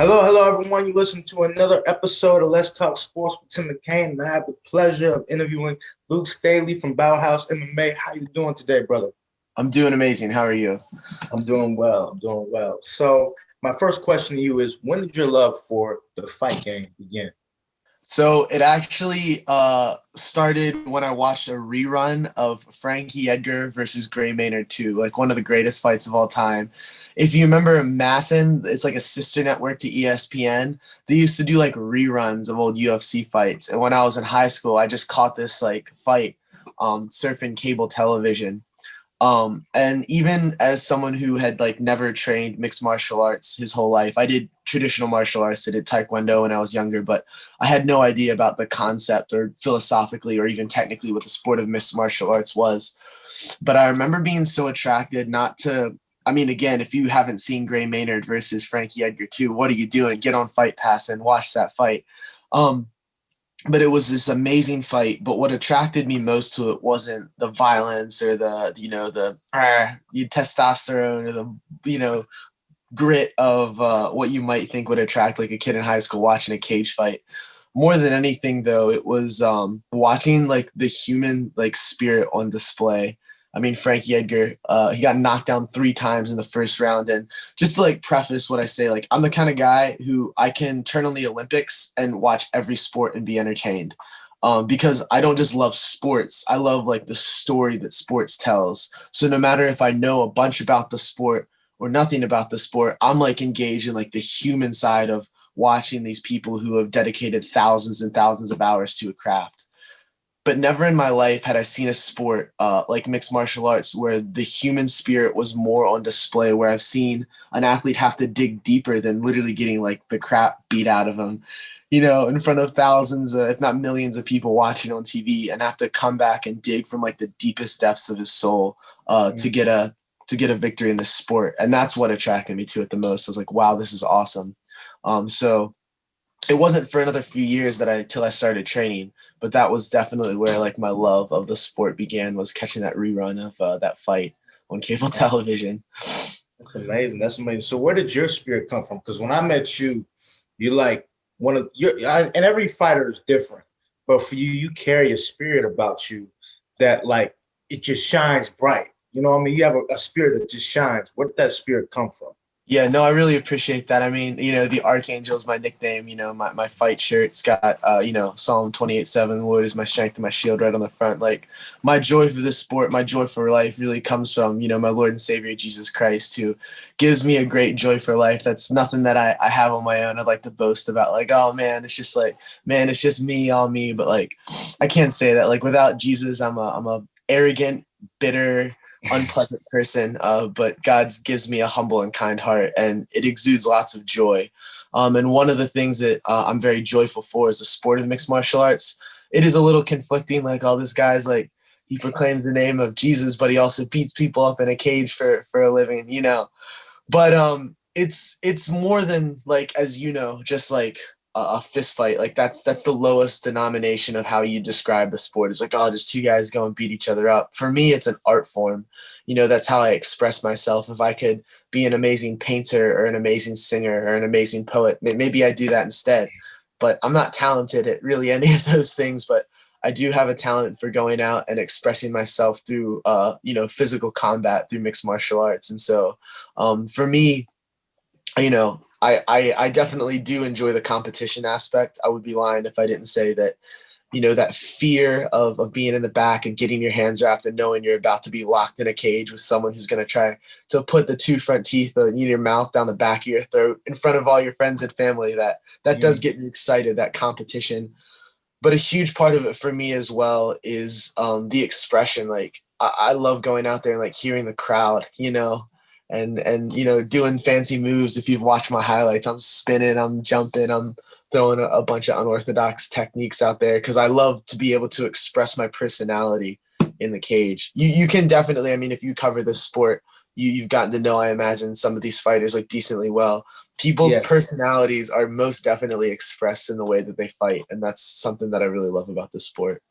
Hello, everyone. You listen to another episode of Let's Talk Sports with Tim McCain, and I have the pleasure of interviewing Luke Staley from Bauhaus MMA. How you doing today, brother? I'm doing amazing. How are you? I'm doing well. So, my first question to you is, when did your love for the fight game begin? So it actually started when I watched a rerun of Frankie Edgar versus Gray Maynard 2, like one of the greatest fights of all time. If you remember Masson, it's like a sister network to ESPN. They used to do like reruns of old UFC fights. And when I was in high school, I just caught this like fight surfing cable television. And even as someone who had like never trained mixed martial arts his whole life, I did traditional martial arts. I did Taekwondo when I was younger, but I had no idea about the concept or philosophically or even technically what the sport of mixed martial arts was. But I remember being so attracted not to, I mean, again, if you haven't seen Gray Maynard versus Frankie Edgar 2, what are you doing? Get on Fight Pass and watch that fight. Um, but it was this amazing fight. But what attracted me most to it wasn't the violence or the testosterone or the grit of what you might think would attract like a kid in high school watching a cage fight. More than anything, though, it was watching like the human like spirit on display. I mean, Frankie Edgar, he got knocked down 3 times in the first round. And just to like preface what I say, like I'm the kind of guy who I can turn on the Olympics and watch every sport and be entertained. Because I don't just love sports. I love like the story that sports tells. So no matter if I know a bunch about the sport or nothing about the sport, I'm like engaged in like the human side of watching these people who have dedicated thousands and thousands of hours to a craft. But never in my life had I seen a sport like mixed martial arts where the human spirit was more on display, where I've seen an athlete have to dig deeper than literally getting like the crap beat out of them, in front of thousands, if not millions of people watching on TV, and have to come back and dig from like the deepest depths of his soul to get a victory in this sport. And that's what attracted me to it the most. I was like, wow, this is awesome. So it wasn't for another few years till I started training, but that was definitely where like my love of the sport began, was catching that rerun of that fight on cable television. That's amazing. That's amazing. So, where did your spirit come from? Because when I met you, you're like and every fighter is different, but for you, you carry a spirit about you that like it just shines bright. You know what I mean? You have a spirit that just shines. Where did that spirit come from? Yeah, no, I really appreciate that. I mean, the Archangel is my nickname. My fight shirt's got, Psalm 28:7, Lord is my strength and my shield right on the front. Like, my joy for this sport, my joy for life really comes from, my Lord and Savior, Jesus Christ, who gives me a great joy for life. That's nothing that I have on my own. I'd like to boast about, like, oh, man, it's just like, man, it's just me, all me. But, like, I can't say that. Like, without Jesus, I'm a arrogant, bitter, unpleasant person, but God gives me a humble and kind heart, and it exudes lots of joy. And one of the things that I'm very joyful for is the sport of mixed martial arts. It is a little conflicting, like all this guy's like, he proclaims the name of Jesus, but he also beats people up in a cage for a living. But it's more than like, as just like a fist fight. Like that's the lowest denomination of how you describe the sport. It's like, oh, just two guys go and beat each other up. For me, it's an art form. That's how I express myself. If I could be an amazing painter or an amazing singer or an amazing poet, maybe I do that instead. But I'm not talented at really any of those things, but I do have a talent for going out and expressing myself through, physical combat, through mixed martial arts. And so for me, I definitely do enjoy the competition aspect. I would be lying if I didn't say that, that fear of being in the back and getting your hands wrapped and knowing you're about to be locked in a cage with someone who's going to try to put the 2 front teeth in your mouth down the back of your throat in front of all your friends and family. That does get me excited, that competition. But a huge part of it for me as well is the expression. Like I love going out there and like hearing the crowd, and doing fancy moves. If you've watched my highlights, I'm spinning, I'm jumping, I'm throwing a bunch of unorthodox techniques out there because I love to be able to express my personality in the cage. You can definitely, I mean, if you cover this sport, you've gotten to know, I imagine, some of these fighters like decently well. People's Yeah, personalities are most definitely expressed in the way that they fight, and that's something that I really love about this sport.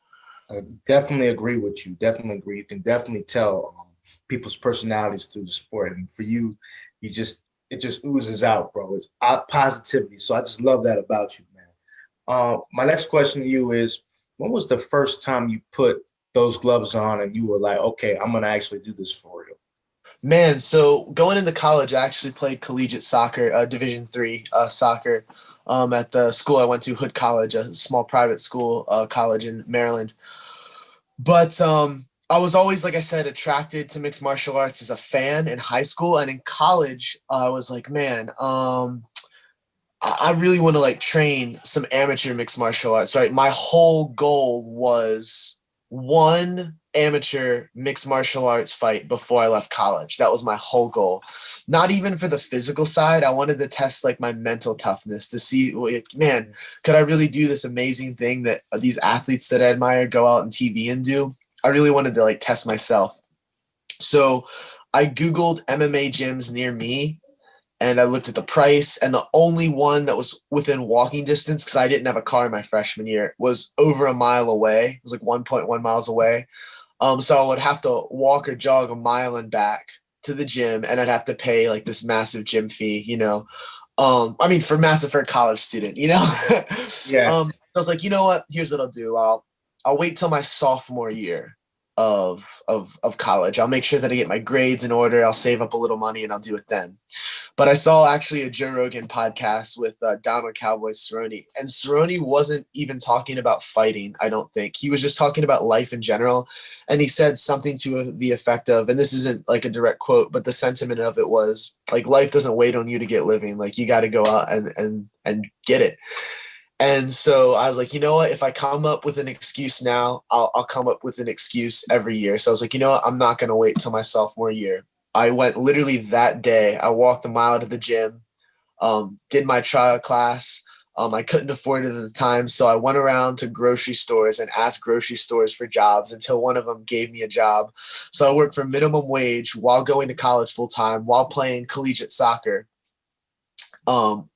I definitely agree with you. Definitely agree. You can definitely tell people's personalities through the sport. And for you, you just it just oozes out, bro. It's positivity. So I just love that about you, man. My next question to you is, when was the first time you put those gloves on and you were like, okay, I'm gonna actually do this for real? Man, so going into college, I actually played collegiate soccer, Division III soccer, at the school I went to, Hood College, a small private school college in Maryland. But I was always, like I said, attracted to mixed martial arts as a fan in high school, and in college, I was like, man, I really want to like train some amateur mixed martial arts. Right, my whole goal was one amateur mixed martial arts fight before I left college. That was my whole goal. Not even for the physical side. I wanted to test like my mental toughness to see, man, could I really do this amazing thing that these athletes that I admire go out on TV and do? I really wanted to like test myself. So I Googled MMA gyms near me, and I looked at the price, and the only one that was within walking distance, because I didn't have a car in my freshman year, was over a mile away. It was like 1.1 miles away. So I would have to walk or jog a mile and back to the gym, and I'd have to pay like this massive gym fee, you know. I mean, for a college student, you know. Yeah. So I was like, you know what? Here's what I'll do. I'll wait till my sophomore year of college. I'll make sure that I get my grades in order. I'll save up a little money and I'll do it then. But I saw actually a Joe Rogan podcast with Donald Cowboy Cerrone, and Cerrone wasn't even talking about fighting. I don't think he was just talking about life in general. And he said something to the effect of, and this isn't like a direct quote, but the sentiment of it was like, life doesn't wait on you to get living. Like you got to go out and get it. And so I was like, you know what? If I come up with an excuse now, I'll come up with an excuse every year. So I was like, you know what? I'm not going to wait till my sophomore year. I went literally that day. I walked a mile to the gym, did my trial class. I couldn't afford it at the time. So I went around to grocery stores and asked grocery stores for jobs until one of them gave me a job. So I worked for minimum wage while going to college full time, while playing collegiate soccer.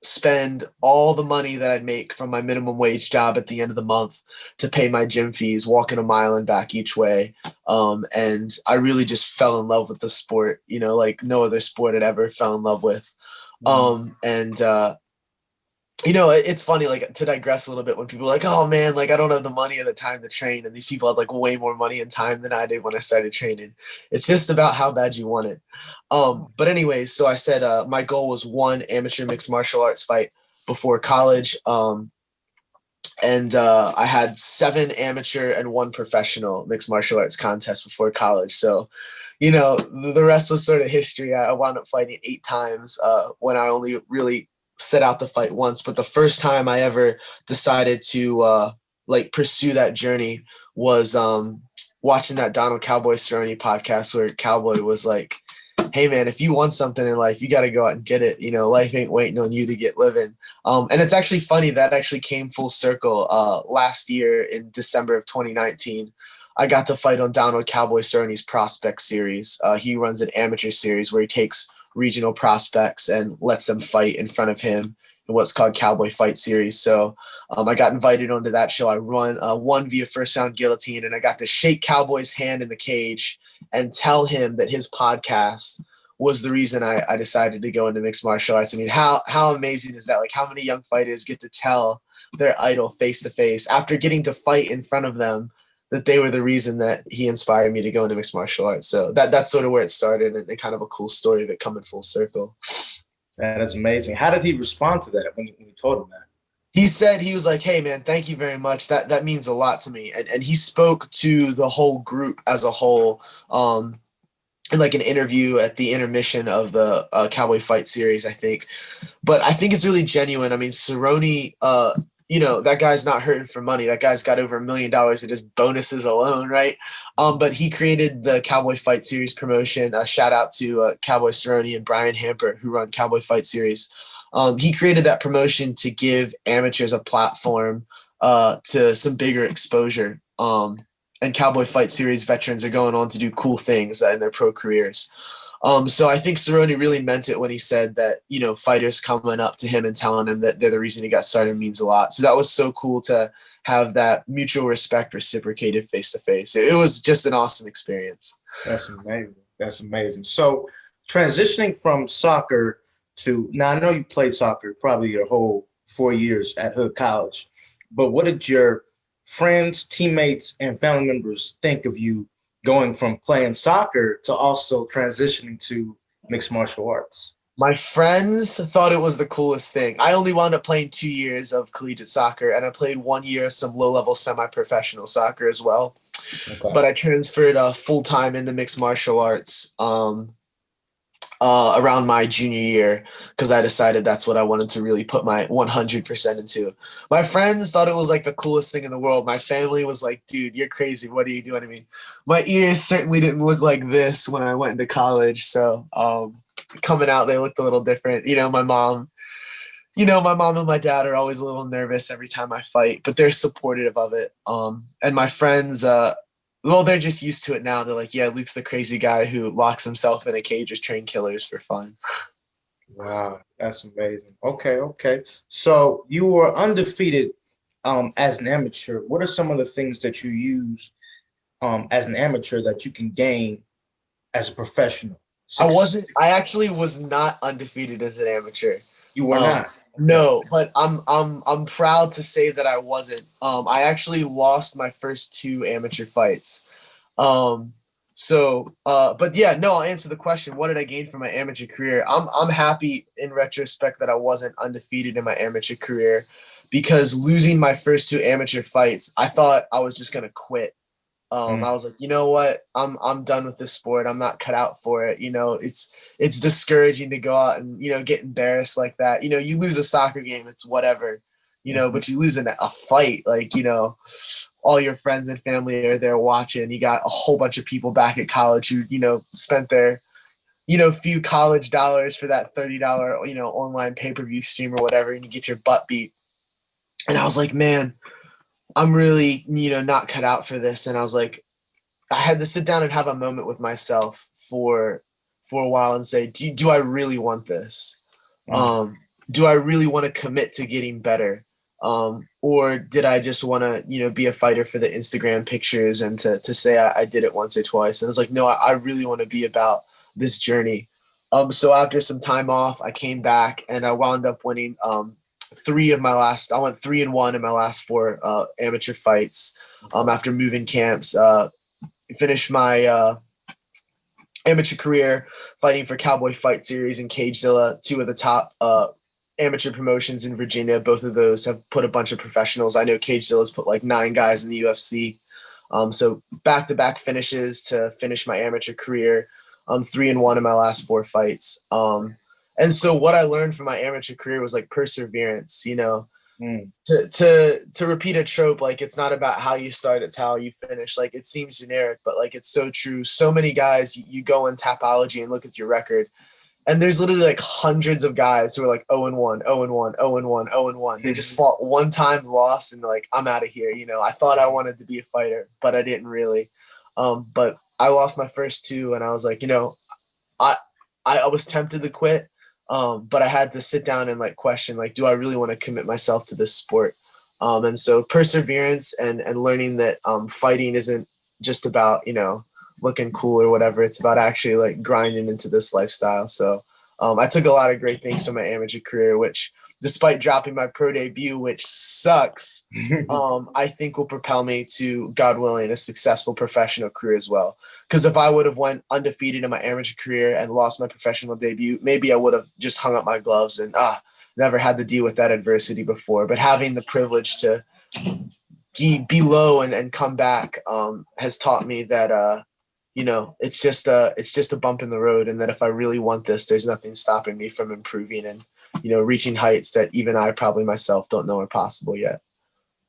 Spend all the money that I'd make from my minimum wage job at the end of the month to pay my gym fees, walking a mile and back each way. And I really just fell in love with the sport, you know, like no other sport I'd ever fell in love with. And you know, it's funny, like to digress a little bit, when people are like, oh man, like I don't have the money or the time to train. And these people had like way more money and time than I did when I started training. It's just about how bad you want it. But anyways, so I said my goal was one amateur mixed martial arts fight before college. And I had 7 amateur and 1 professional mixed martial arts contests before college. So, you know, the rest was sort of history. I wound up fighting 8 times when I only really set out to fight once. But the first time I ever decided to like pursue that journey was watching that Donald Cowboy Cerrone podcast, where Cowboy was like, hey man, if you want something in life, you got to go out and get it. You know, life ain't waiting on you to get living. And it's actually funny that actually came full circle last year in December of 2019. I got to fight on Donald Cowboy Cerrone's Prospect Series. He runs an amateur series where he takes regional prospects and lets them fight in front of him in what's called Cowboy Fight Series. So I got invited onto that show. I won via first round guillotine, and I got to shake Cowboy's hand in the cage and tell him that his podcast was the reason I decided to go into mixed martial arts. I mean, how amazing is that? Like, how many young fighters get to tell their idol face to face after getting to fight in front of them that they were the reason that he inspired me to go into mixed martial arts. So that's sort of where it started, and kind of a cool story of it coming full circle. That is amazing. How did he respond to that when you told him that? He said, he was like, hey man, thank you very much. That means a lot to me. And he spoke to the whole group as a whole, in like an interview at the intermission of the Cowboy Fight Series, I think. But I think it's really genuine. I mean, Cerrone, you know, that guy's not hurting for money. That guy's got over $1 million in just bonuses alone, right? But he created the Cowboy Fight Series promotion. Shout out to Cowboy Cerrone and Brian Hamper, who run Cowboy Fight Series. He created that promotion to give amateurs a platform to some bigger exposure. And Cowboy Fight Series veterans are going on to do cool things in their pro careers. So I think Cerrone really meant it when he said that, you know, fighters coming up to him and telling him that they're the reason he got started means a lot. So that was so cool to have that mutual respect reciprocated face to face. It was just an awesome experience. That's amazing. That's amazing. So transitioning from soccer to now? I know you played soccer probably your whole 4 years at Hood College, but what did your friends, teammates, and family members think of you going from playing soccer to also transitioning to mixed martial arts? My friends thought it was the coolest thing. I only wound up playing 2 years of collegiate soccer, and I played 1 year of some low-level semi-professional soccer as well. Okay. But I transferred full-time into mixed martial arts around my junior year because I decided that's what I wanted to really put my 100% into. My friends thought it was like the coolest thing in the world. My family was like, dude, you're crazy. What are you doing? I mean, my ears certainly didn't look like this when I went into college. So coming out, they looked a little different. My mom and my dad are always a little nervous every time I fight, but they're supportive of it. And my friends, well, they're just used to it now. They're like, yeah, Luke's the crazy guy who locks himself in a cage with trained killers for fun. Wow, that's amazing. Okay, okay. So you were undefeated as an amateur. What are some of the things that you use as an amateur that you can gain as a professional? I actually was not undefeated as an amateur. You were not. Okay. No, but I'm proud to say that I wasn't. I actually lost my first two amateur fights. But yeah, no, I'll answer the question. What did I gain from my amateur career? I'm happy in retrospect that I wasn't undefeated in my amateur career because losing my first two amateur fights, I thought I was just gonna quit. I was like, you know what? I'm done with this sport. I'm not cut out for it. It's discouraging to go out and, get embarrassed like that. You lose a soccer game, it's whatever, but you lose a fight, like, all your friends and family are there watching. You got a whole bunch of people back at college who, spent their, few college dollars for that $30, online pay-per-view stream or whatever, and you get your butt beat. And I was like, man, I'm really, not cut out for this. And I was like, I had to sit down and have a moment with myself for a while and say, do I really want this? Do I really want to commit to getting better? Or did I just want to, be a fighter for the Instagram pictures and to say I did it once or twice? And I was like, no, I really want to be about this journey. So after some time off, I came back and I wound up winning I went 3-1 in my last four amateur fights. After moving camps, finished my amateur career fighting for Cowboy Fight Series and Cagezilla, two of the top amateur promotions in Virginia. Both of those have put a bunch of professionals. I know Cagezilla's put like 9 guys in the UFC. So back-to-back finishes to finish my amateur career. 3-1 in my last 4 fights. And so what I learned from my amateur career was like perseverance, to repeat a trope. Like, it's not about how you start, it's how you finish. Like, it seems generic, but like, it's so true. So many guys, you go in Tapology and look at your record, and there's literally like hundreds of guys who are like 0-1, 0-1, 0-1, 0-1. They just fought one time, lost, and like, I'm out of here. I thought I wanted to be a fighter, but I didn't really. But I lost my first 2, and I was like, I was tempted to quit. But I had to sit down and like question, like, do I really want to commit myself to this sport? And so perseverance and learning that fighting isn't just about, looking cool or whatever. It's about actually like grinding into this lifestyle. So I took a lot of great things from my amateur career, which, despite dropping my pro debut, which sucks, I think will propel me to, God willing, a successful professional career as well. Because if I would have went undefeated in my amateur career and lost my professional debut, maybe I would have just hung up my gloves and never had to deal with that adversity before. But having the privilege to be low and come back has taught me that it's just a bump in the road, and that if I really want this, there's nothing stopping me from improving and reaching heights that even I probably myself don't know are possible yet.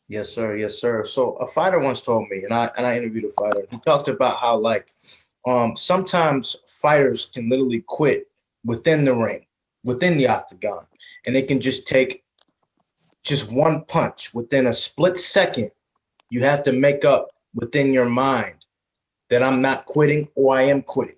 Yes, sir. Yes, sir. So a fighter once told me, and I interviewed a fighter. He talked about how like sometimes fighters can literally quit within the ring, within the octagon, and they can just take just one punch within a split second. You have to make up within your mind that I'm not quitting or I am quitting.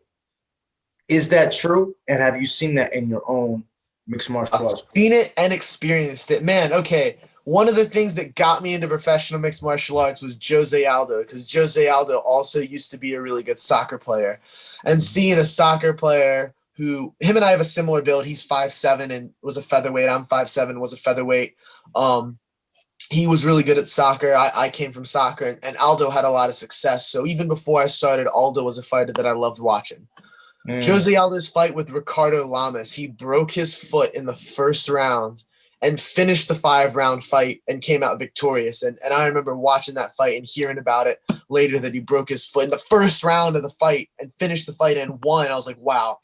Is that true? And have you seen that in your own mixed martial arts? I've seen it and experienced it. Man, okay. One of the things that got me into professional mixed martial arts was Jose Aldo, because Jose Aldo also used to be a really good soccer player. And seeing a soccer player who him and I have a similar build. He's 5'7" and was a featherweight. I'm 5'7", was a featherweight. He was really good at soccer. I came from soccer, and Aldo had a lot of success. So even before I started, Aldo was a fighter that I loved watching. Jose Aldo's fight with Ricardo Lamas, he broke his foot in the first round and finished the 5-round fight and came out victorious. And I remember watching that fight and hearing about it later that he broke his foot in the first round of the fight and finished the fight and won. I was like, wow,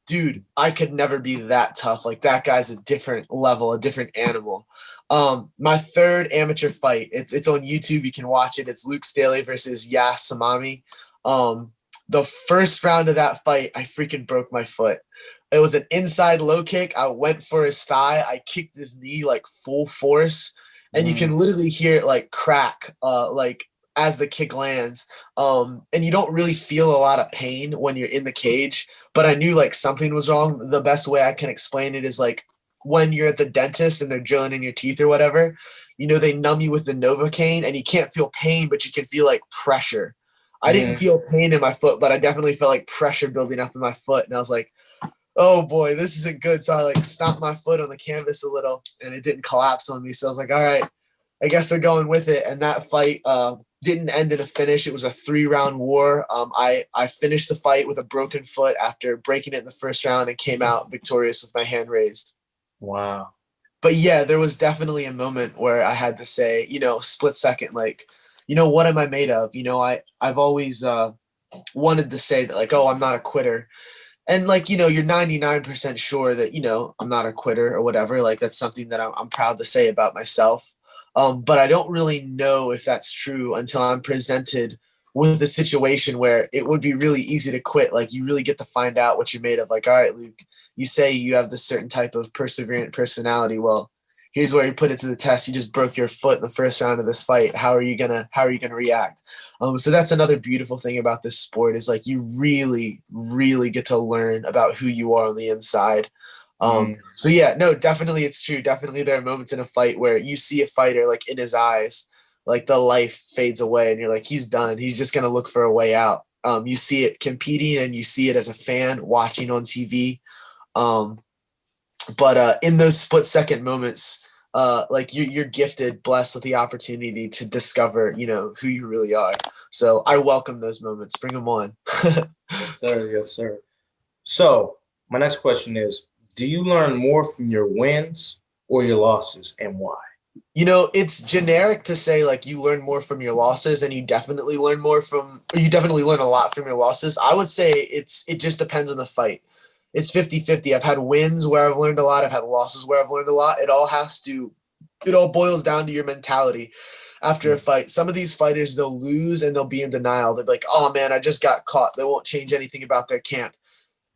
dude, I could never be that tough. Like, that guy's a different level, a different animal. My third amateur fight, it's on YouTube. You can watch it. It's Luke Staley versus Yas Samami. The first round of that fight, I freaking broke my foot. It was an inside low kick. I went for his thigh. I kicked his knee like full force, and you can literally hear it like crack, like as the kick lands. And you don't really feel a lot of pain when you're in the cage, but I knew like something was wrong. The best way I can explain it is like when you're at the dentist and they're drilling in your teeth or whatever, you know, they numb you with the Novocaine and you can't feel pain, but you can feel like pressure. I didn't feel pain in my foot, but I definitely felt like pressure building up in my foot. And I was like, oh boy, this isn't good. So I like stomped my foot on the canvas a little and it didn't collapse on me. So I was like, all right, I guess they're going with it. And that fight didn't end in a finish. It was a 3-round war. I finished the fight with a broken foot after breaking it in the first round and came out victorious with my hand raised. Wow. But yeah, there was definitely a moment where I had to say, you know, split second, like, you know, what am I made of? You know, I've always wanted to say that, like, oh, I'm not a quitter. And like, you know, you're 99% sure that, you know, I'm not a quitter or whatever. Like, that's something that I'm proud to say about myself. But I don't really know if that's true until I'm presented with a situation where it would be really easy to quit. Like, you really get to find out what you're made of. Like, all right, Luke, you say you have this certain type of perseverant personality. Well, here's where you put it to the test. You just broke your foot in the first round of this fight. How are you gonna react? So that's another beautiful thing about this sport is like you really, really get to learn about who you are on the inside. So yeah, no, definitely it's true. Definitely there are moments in a fight where you see a fighter like in his eyes, like the life fades away and you're like, he's done. He's just gonna look for a way out. You see it competing and you see it as a fan watching on TV. But in those split second moments, like you're gifted, blessed with the opportunity to discover, you know, who you really are. So I welcome those moments. Bring them on. Yes, sir. Yes, sir. So my next question is, do you learn more from your wins or your losses, and why? You know, it's generic to say like you learn more from your losses and you definitely learn a lot from your losses. I would say it just depends on the fight. It's 50-50. I've had wins where I've learned a lot. I've had losses where I've learned a lot. It all boils down to your mentality after a fight. Some of these fighters, they'll lose and they'll be in denial. They'll be like, oh man, I just got caught. They won't change anything about their camp.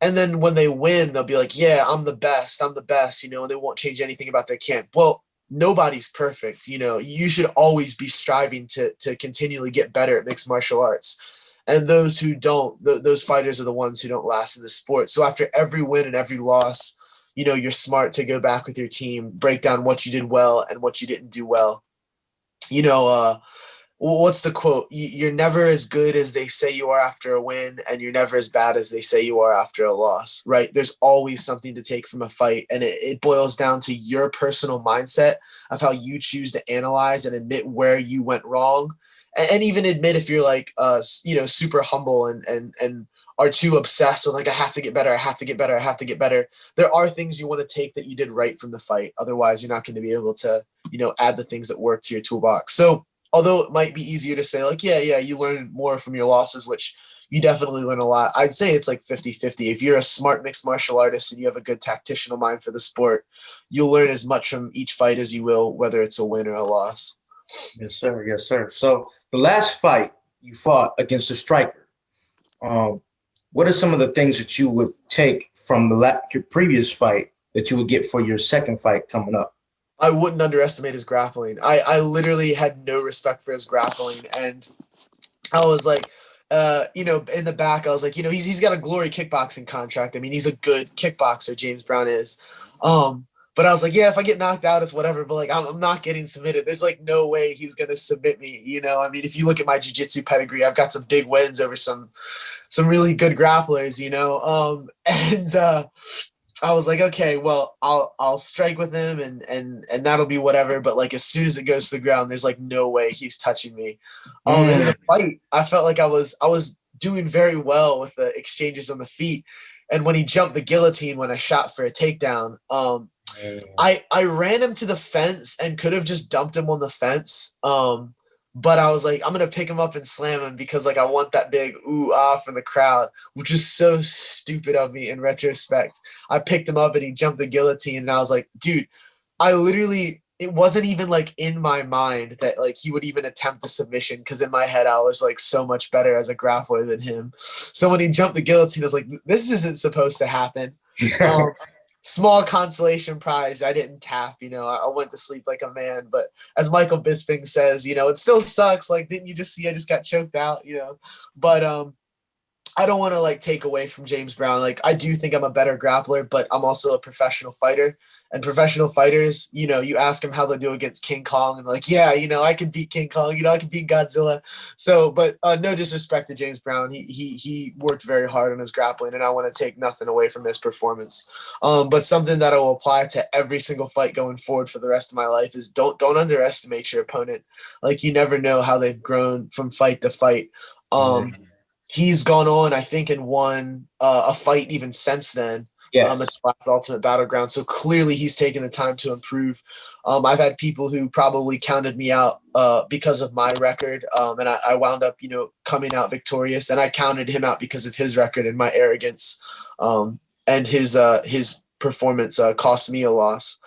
And then when they win, they'll be like, yeah, I'm the best, you know, and they won't change anything about their camp. Well, nobody's perfect. You know, you should always be striving to continually get better at mixed martial arts. And those who don't, those fighters are the ones who don't last in the sport. So after every win and every loss, you know, you're smart to go back with your team, break down what you did well and what you didn't do well. You know, what's the quote? You're never as good as they say you are after a win, and you're never as bad as they say you are after a loss, right? There's always something to take from a fight, and it boils down to your personal mindset of how you choose to analyze and admit where you went wrong, and even admit if you're like, you know, super humble and are too obsessed with like, I have to get better, I have to get better, I have to get better. There are things you want to take that you did right from the fight. Otherwise, you're not going to be able to, you know, add the things that work to your toolbox. So although it might be easier to say like, yeah, you learn more from your losses, which you definitely learn a lot. I'd say it's like 50-50. If you're a smart mixed martial artist and you have a good tacticianal mind for the sport, you'll learn as much from each fight as you will, whether it's a win or a loss. Yes, sir. Yes, sir. So the last fight you fought against a striker, what are some of the things that you would take from your previous fight that you would get for your second fight coming up? I wouldn't underestimate his grappling. I literally had no respect for his grappling. And I was like, you know, in the back, I was like, you know, he's got a glory kickboxing contract. I mean, he's a good kickboxer, James Brown is. But But I was like, yeah, if I get knocked out, it's whatever. But like, I'm not getting submitted. There's like no way he's gonna submit me. You know, I mean, if you look at my jiu-jitsu pedigree, I've got some big wins over some really good grapplers. You know, and I was like, okay, well, I'll strike with him and that'll be whatever. But like as soon as it goes to the ground, there's like no way he's touching me. And in the fight, I felt like I was doing very well with the exchanges on the feet. And when he jumped the guillotine when I shot for a takedown, I ran him to the fence and could have just dumped him on the fence. But I was like, I'm gonna pick him up and slam him because like I want that big ooh ah from the crowd, which is so stupid of me in retrospect. I picked him up and he jumped the guillotine, and I was like, dude, I literally it wasn't even like in my mind that like he would even attempt the submission because in my head I was like so much better as a grappler than him. So when he jumped the guillotine, I was like, this isn't supposed to happen. Small consolation prize. I didn't tap, you know, I went to sleep like a man. But as Michael Bisping says, you know, it still sucks. Like, didn't you just see I just got choked out, you know? But I don't want to like take away from James Brown. Like, I do think I'm a better grappler, but I'm also a professional fighter. And professional fighters, you know, you ask them how they do against King Kong, and like, yeah, you know, I can beat King Kong, you know, I can beat Godzilla. So, but no disrespect to James Brown, he worked very hard on his grappling, and I want to take nothing away from his performance. But something that I will apply to every single fight going forward for the rest of my life is don't underestimate your opponent. Like, you never know how they've grown from fight to fight. He's gone on, I think, and won a fight even since then. At the last Ultimate Battleground. So clearly he's taken the time to improve. I've had people who probably counted me out because of my record. And I wound up, you know, coming out victorious, and I counted him out because of his record and my arrogance. And his performance cost me a loss.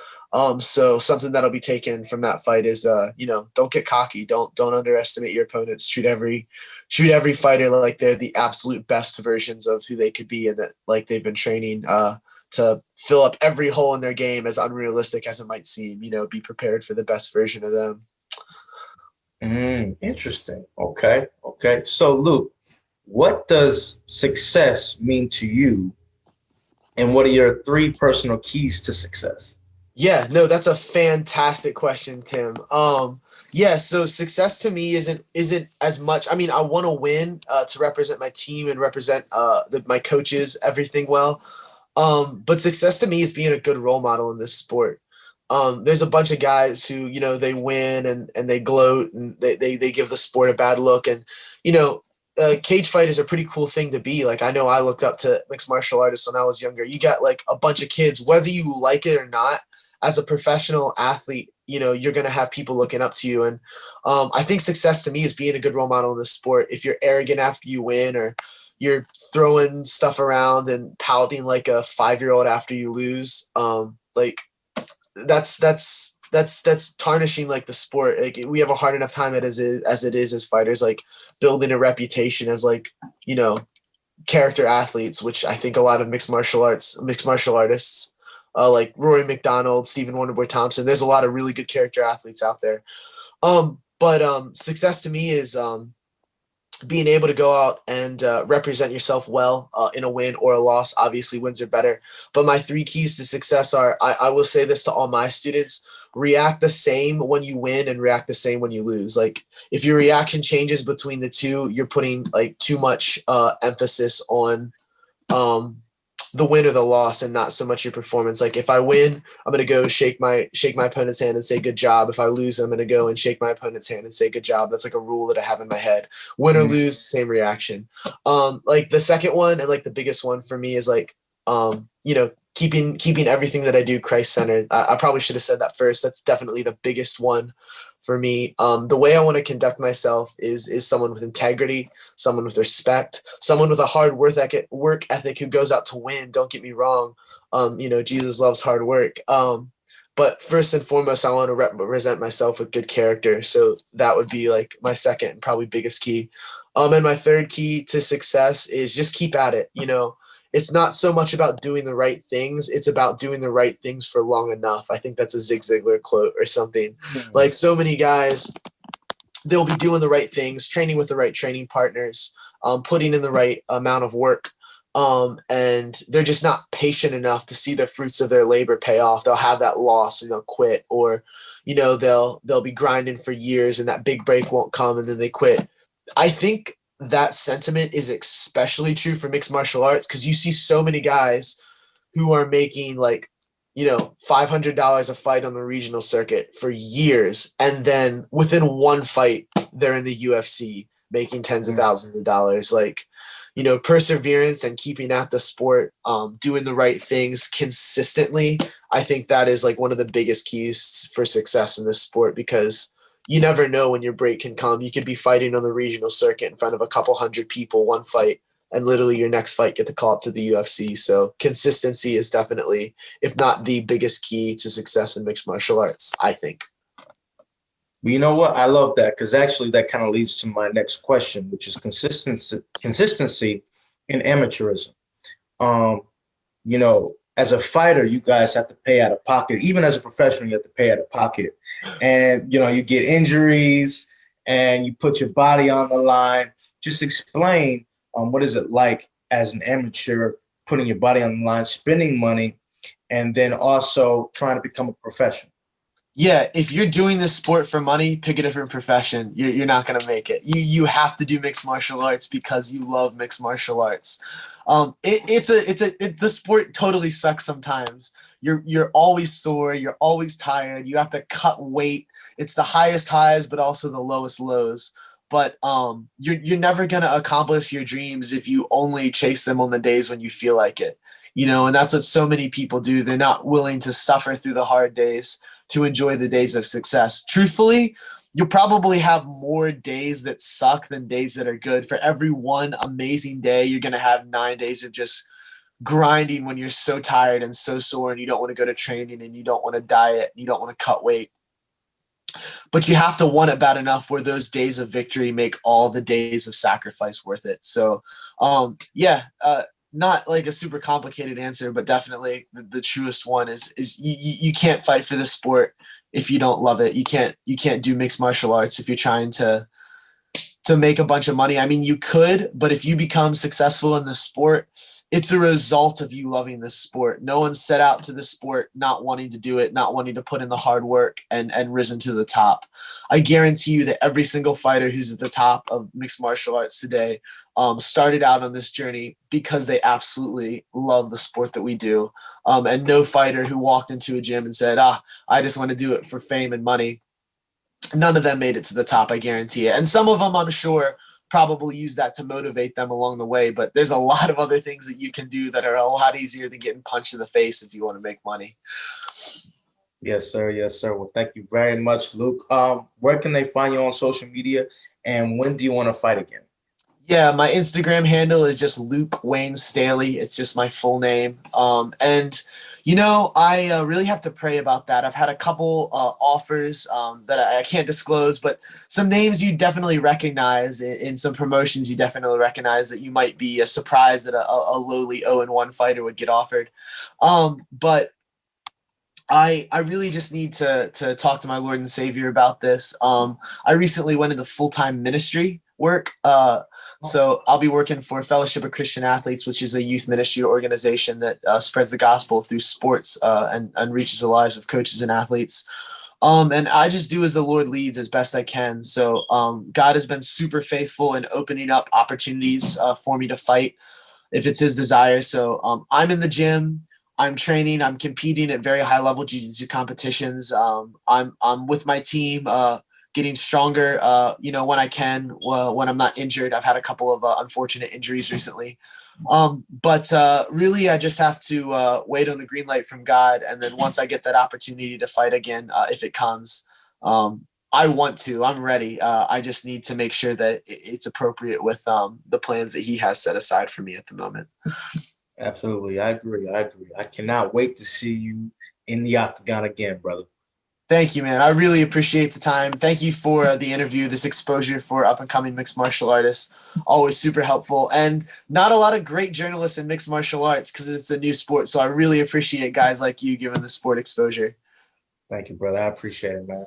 So something that'll be taken from that fight is, you know, don't get cocky. Don't underestimate your opponents. Treat every fighter like they're the absolute best versions of who they could be, and that like they've been training to fill up every hole in their game, as unrealistic as it might seem. You know, be prepared for the best version of them. Interesting. Okay. So Luke, what does success mean to you, and what are your 3 personal keys to success? Yeah, no, that's a fantastic question, Tim. Yeah, so success to me isn't as much. I mean, I want to win to represent my team and represent my coaches, everything well. But success to me is being a good role model in this sport. There's a bunch of guys who, you know, they win and they gloat and they give the sport a bad look. And, you know, cage fight is a pretty cool thing to be. Like, I know I looked up to mixed martial artists when I was younger. You got like a bunch of kids, whether you like it or not, as a professional athlete, you know, you're going to have people looking up to you. And I think success to me is being a good role model in this sport. If you're arrogant after you win, or you're throwing stuff around and pouting like a 5-year-old after you lose, like that's tarnishing like the sport. Like, we have a hard enough time as it is as fighters, like building a reputation as like, you know, character athletes, which I think a lot of mixed martial artists, like Rory McDonald, Stephen Wonderboy Thompson. There's a lot of really good character athletes out there. But success to me is being able to go out and represent yourself well in a win or a loss. Obviously, wins are better. But my 3 keys to success are, I will say this to all my students: react the same when you win and react the same when you lose. Like, if your reaction changes between the two, you're putting like too much emphasis on the win or the loss and not so much your performance. Like, if I win, I'm going to go shake my opponent's hand and say good job. If I lose, I'm going to go and shake my opponent's hand and say good job. That's like a rule that I have in my head. Win or lose, same reaction. Like the second one, and like the biggest one for me, is like, you know, keeping everything that I do Christ-centered. I probably should have said that first. That's definitely the biggest one for me. The way I want to conduct myself is someone with integrity, someone with respect, someone with a hard work ethic who goes out to win. Don't get me wrong. You know, Jesus loves hard work. But first and foremost, I want to represent myself with good character. So that would be like my second and probably biggest key. And my 3rd key to success is just keep at it. You know, it's not so much about doing the right things. It's about doing the right things for long enough. I think that's a Zig Ziglar quote or something. Like, so many guys, they'll be doing the right things, training with the right training partners, putting in the right amount of work. and they're just not patient enough to see the fruits of their labor pay off. They'll have that loss and they'll quit, or they'll be grinding for years and that big break won't come and then they quit. I think that sentiment is especially true for mixed martial arts, because you see so many guys who are making like $500 a fight on the regional circuit for years, and then within one fight they're in the UFC making tens of thousands of dollars. Like, perseverance and keeping at the sport, doing the right things consistently, I think that is like one of the biggest keys for success in this sport, because you never know when your break can come. You could be fighting on the regional circuit in front of a couple hundred people one fight, and literally your next fight get the call up to the UFC. So consistency is definitely, if not the biggest key to success in mixed martial arts, I think. Well, you know what? I love that, because actually that kind of leads to my next question, which is consistency in amateurism. As a fighter, you guys have to pay out of pocket. Even as a professional, you have to pay out of pocket. And, you get injuries and you put your body on the line. Just explain what is it like as an amateur, putting your body on the line, spending money, and then also trying to become a professional. Yeah, if you're doing this sport for money, pick a different profession. You're not going to make it. You have to do mixed martial arts because you love mixed martial arts. The sport totally sucks sometimes. You're always sore. You're always tired. You have to cut weight. It's the highest highs, but also the lowest lows. But you're never going to accomplish your dreams if you only chase them on the days when you feel like it. And that's what so many people do. They're not willing to suffer through the hard days to enjoy the days of success. Truthfully, you'll probably have more days that suck than days that are good. For every one amazing day, you're going to have 9 days of just grinding when you're so tired and so sore and you don't want to go to training and you don't want to diet and you don't want to cut weight. But you have to want it bad enough where those days of victory make all the days of sacrifice worth it. So, not like a super complicated answer, but definitely the truest one is you can't fight for the sport if you don't love it. You can't do mixed martial arts if you're trying to make a bunch of money. I mean, you could, but if you become successful in the sport, it's a result of you loving this sport. No one set out to the sport not wanting to do it, not wanting to put in the hard work and risen to the top. I guarantee you that every single fighter who's at the top of mixed martial arts today started out on this journey because they absolutely love the sport that we do. And no fighter who walked into a gym and said, I just want to do it for fame and money. None of them made it to the top, I guarantee it. And some of them, I'm sure, probably use that to motivate them along the way. But there's a lot of other things that you can do that are a lot easier than getting punched in the face if you want to make money. Yes, sir. Yes, sir. Well, thank you very much, Luke. Where can they find you on social media, and when do you want to fight again? Yeah, my Instagram handle is just Luke Wayne Staley. It's just my full name. I really have to pray about that. I've had a couple offers that I can't disclose, but some names you definitely recognize in some promotions. You definitely recognize that you might be surprised that a lowly 0-1 fighter would get offered. But I really just need to talk to my Lord and Savior about this. I recently went into full-time ministry work. So I'll be working for Fellowship of Christian Athletes, which is a youth ministry organization that spreads the gospel through sports and reaches the lives of coaches and athletes. And I just do as the Lord leads as best I can. So God has been super faithful in opening up opportunities for me to fight if it's his desire. So I'm in the gym. I'm training. I'm competing at very high level jiu-jitsu competitions. I'm with my team, getting stronger, when I can, when I'm not injured. I've had a couple of unfortunate injuries recently. But really, I just have to wait on the green light from God. And then once I get that opportunity to fight again, if it comes, I want to. I'm ready. I just need to make sure that it's appropriate with the plans that he has set aside for me at the moment. Absolutely. I agree. I cannot wait to see you in the octagon again, brother. Thank you, man. I really appreciate the time. Thank you for the interview, this exposure for up-and-coming mixed martial artists. Always super helpful. And not a lot of great journalists in mixed martial arts because it's a new sport. So I really appreciate guys like you giving the sport exposure. Thank you, brother. I appreciate it, man.